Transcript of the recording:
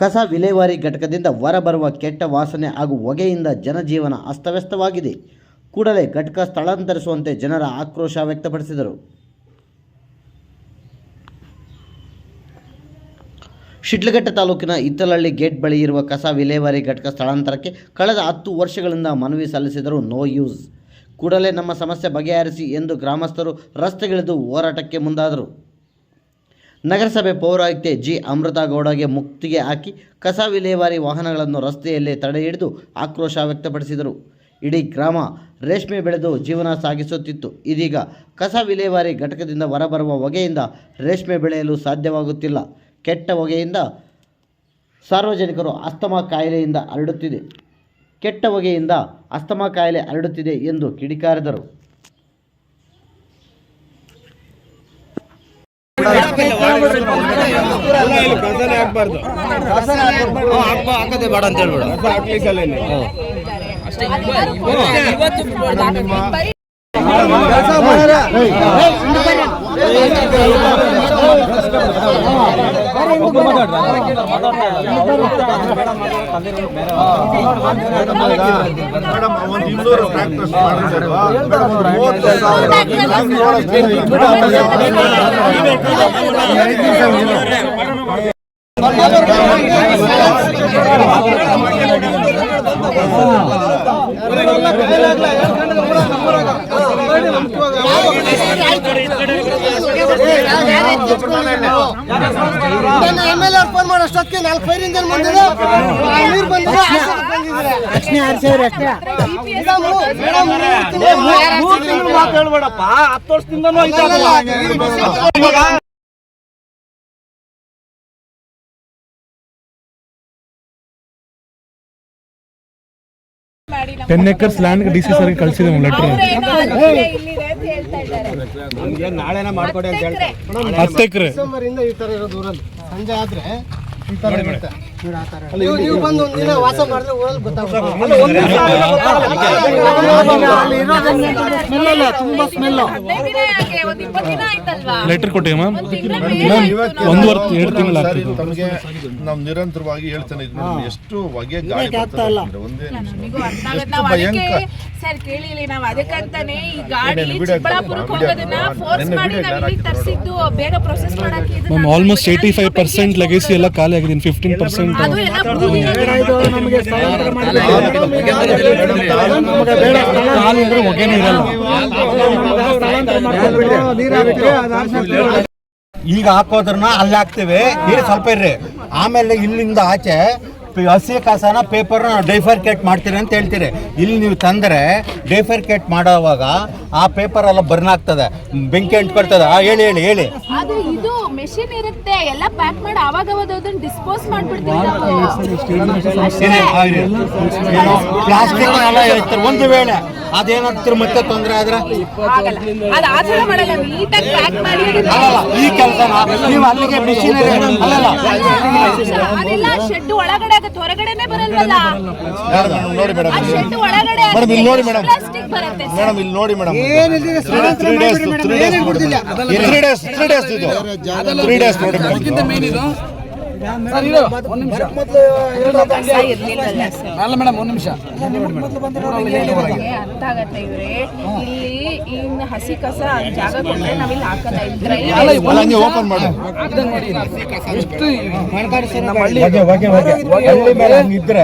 ಕಸ ವಿಲೇವಾರಿ ಘಟಕದಿಂದ ಹೊರಬರುವ ಕೆಟ್ಟ ವಾಸನೆ ಹಾಗೂ ಹೊಗೆಯಿಂದ ಜನಜೀವನ ಅಸ್ತವ್ಯಸ್ತವಾಗಿದೆ. ಕೂಡಲೇ ಘಟಕ ಸ್ಥಳಾಂತರಿಸುವಂತೆ ಜನರ ಆಕ್ರೋಶ ವ್ಯಕ್ತಪಡಿಸಿದರು. ಶಿಡ್ಲಘಟ್ಟ ತಾಲೂಕಿನ ಇತ್ತಲಹಳ್ಳಿ ಗೇಟ್ ಬಳಿ ಇರುವ ಕಸ ವಿಲೇವಾರಿ ಘಟಕ ಸ್ಥಳಾಂತರಕ್ಕೆ ಕಳೆದ 10 ವರ್ಷಗಳಿಂದ ಮನವಿ ಸಲ್ಲಿಸಿದರೂ ನೋ ಯೂಸ್. ಕೂಡಲೇ ನಮ್ಮ ಸಮಸ್ಯೆ ಬಗೆಹರಿಸಿ ಎಂದು ಗ್ರಾಮಸ್ಥರು ರಸ್ತೆಗಿಳಿದು ಹೋರಾಟಕ್ಕೆ ಮುಂದಾದರು. ನಗರಸಭೆ ಪೌರಾಯುಕ್ತೆ ಜಿ ಅಮೃತಗೌಡಗೆ ಮುತ್ತಿಗೆ ಹಾಕಿ ಕಸ ವಿಲೇವಾರಿ ವಾಹನಗಳನ್ನು ರಸ್ತೆಯಲ್ಲೇ ತಡೆ ಹಿಡಿದು ಆಕ್ರೋಶ ವ್ಯಕ್ತಪಡಿಸಿದರು. ಇಡೀ ಗ್ರಾಮ ರೇಷ್ಮೆ ಬೆಳೆದು ಜೀವನ ಸಾಗಿಸುತ್ತಿತ್ತು. ಇದೀಗ ಕಸ ವಿಲೇವಾರಿ ಘಟಕದಿಂದ ಹೊರಬರುವ ಹೊಗೆಯಿಂದ ರೇಷ್ಮೆ ಬೆಳೆಯಲು ಸಾಧ್ಯವಾಗುತ್ತಿಲ್ಲ. ಕೆಟ್ಟ ಹೊಗೆಯಿಂದ ಸಾರ್ವಜನಿಕರು ಅಸ್ತಮಾ ಕಾಯಿಲೆಯಿಂದ ಹರಡುತ್ತಿದೆ ಎಂದು ಕಿಡಿಕಾರಿದರು. ಫೋನ್ ಮಾಡೋಷ್ಟೊತ್ತಿಗೆ 4 ಫೈರ್ ಇಂಜನ್ ಬಂದಿದೆ, ನೀರು ಬಂದಿದೆ, ಅಷ್ಟೇ ಹೇಳ್ಬೇಡಪ್ಪ. 10 ವರ್ಷದಿಂದನೂ 10 acres ಲ್ಯಾಂಡ್ ಡಿಸಿ ಸರ್ ಕಳಿಸಿದೆ ಲೆಟರ್. ನಾಳೆನ ಮಾಡ್ಕೊಡಿ ಅಂತ ಹೇಳ್ತಾರೆ. 10 ಎಕರೆ ಡಿಸೆಂಬರ್ ಇಂದ ಈ ತರ ಇರೋ ದೂರಲ್ಲಿ ಸಂಜೆ ಆದ್ರೆ ಈ ತರ ಇರುತ್ತೆ. ನೀವು ಬಂದು ಒಂದಿನ ವಾಸ ಮಾಡಿದ್ರೆ ಊರಲ್ಲಿ ಗೊತ್ತಾಗುತ್ತೆ. ತುಂಬಾ ಸ್ಮೆಲ್. ಲೆಟರ್ ಕೊಟ್ಟೆ ಮ್ಯಾಮ್, 1.5 ತಿಂಗಳು ತಮಗೆ ನಾವು ನಿರಂತರವಾಗಿ ಹೇಳ್ತಾನೆ ಇದ್ವಿ. ಎಷ್ಟು ಹೊಗೆ ಗಾಳಿ ಬರ್ತಾ ಇಲ್ಲ, ಒಂದೇ ಎಷ್ಟು ಭಯಂಕರ ಸರ್. ಕೇಳಿಲ್ಲ, ನಾವು ಅದಕ್ಕಂತಾನೆ ಈ ಗಾಡಿ ಚಿಕ್ಕಬಳ್ಳಾಪುರಕ್ಕೆ ಹೋಗೋದನ್ನ ಫೋರ್ಸ್ ಮಾಡಿ ನಾವು ಇಲ್ಲಿ ತರಿಸಿದ್ದು, ಬೇಗ ಪ್ರೊಸೆಸ್ ಮಾಡಕ್ಕೆ. ಮ್ಯಾಮ್ ಆಲ್ಮೋಸ್ಟ್ 85% ಲೆಗಸಿ ಎಲ್ಲ ಖಾಲಿ ಆಗಿದೆ. 15% ಅದು ಎಲ್ಲ ಬೂದಿ ನಮಗೆ ಸ್ಥಳಾಂತರ ಹೊಗೆನೇ ಇರಲ್ಲ. ಈಗ ಹಾಕೋದ್ರನ್ನ ಅಲ್ಲಿ ಹಾಕ್ತೇವೆ, ನೀರು ಸ್ವಲ್ಪ ಇರ್ರಿ. ಆಮೇಲೆ ಇಲ್ಲಿಂದ ಆಚೆ ಹಸಿ ಕಸನ ಪೇಪರ್ ಡೈಫರ್ಕೇಟ್ ಮಾಡ್ತೀರಿ ಅಂತ ಹೇಳ್ತೀರಿ. ಇಲ್ಲಿ ನೀವು ತಂದರೆ ಡೈಫರ್ಕೇಟ್ ಮಾಡೋವಾಗ ಆ ಪೇಪರ್ ಎಲ್ಲ ಬರ್ನ್ ಆಗ್ತದೆ, ಬೆಂಕಿ ಅಂಟ್ಕೊಳ್ತದೆ. ಹೇಳಿ ಹೇಳಿ ಹೇಳಿ. ಅದು ಇದು ಮೆಷಿನ್ ಇರುತ್ತೆ, ಎಲ್ಲ ಪ್ಯಾಕ್ ಮಾಡಿ ಆವಾಗ ಅದನ್ನ ಡಿಸ್ಪೋಸ್ ಮಾಡ್ಬಿಡ್ತೀವಿ ನಾವು. ಪ್ಲಾಸ್ಟಿಕ್ ಎಲ್ಲ ಹೇಳ್ತಾರೆ. ಒಂದು ವೇಳೆ ಅದೇನಾಗ್ತಿರ್ ಮತ್ತೆ ತೊಂದರೆ ಆದ್ರೆ ಅದು ಆ ಥರ ಮಾಡಲ್ಲ, ನೀಟಾಗಿ ಪ್ಯಾಕ್ ಮಾಡಿ. ಅಲ್ಲಲ್ಲ, ಈ ಕೆಲಸನ ನೀವು ಅಲ್ಲಿಗೆ ಮಿಷಿನರಿ ಅಲ್ಲಲ್ಲ, ಅದೆಲ್ಲ ಶೆಡ್ ಒಳಗಡೆ ಆಗುತ್ತೆ, ಹೊರಗಡೆನೆ ಬರಲ್ವಲ್ಲ. ನೋಡಿ ಮೇಡಮ್, ಶೆಡ್ ಒಳಗಡೆ ಮೇಡಮ್ ಇಲ್ಲಿ ನೋಡಿ ಮೇಡಮ್, ಪ್ಲಾಸ್ಟಿಕ್ ಬರುತ್ತೆ. ಮೇಡಮ್ ಇಲ್ಲಿ ನೋಡಿ ಮೇಡಮ್, 3 ಡೇಸ್ ಇದು 3 ಡೇಸ್ ನೋಡಿ ಮೇಡಮ್. ಅರ್ಥ ಆಗತ್ತೆ ಇವ್ರೆ. ಇಲ್ಲಿ ಇನ್ನು ಹಸಿ ಕಸ ಜಾಗ ಕೊಟ್ರೆ ನಾವಿಲ್ಲಿ ಹಾಕಲ್ಲ. ಓಪನ್ ಮಾಡಿ ಇದ್ರೆ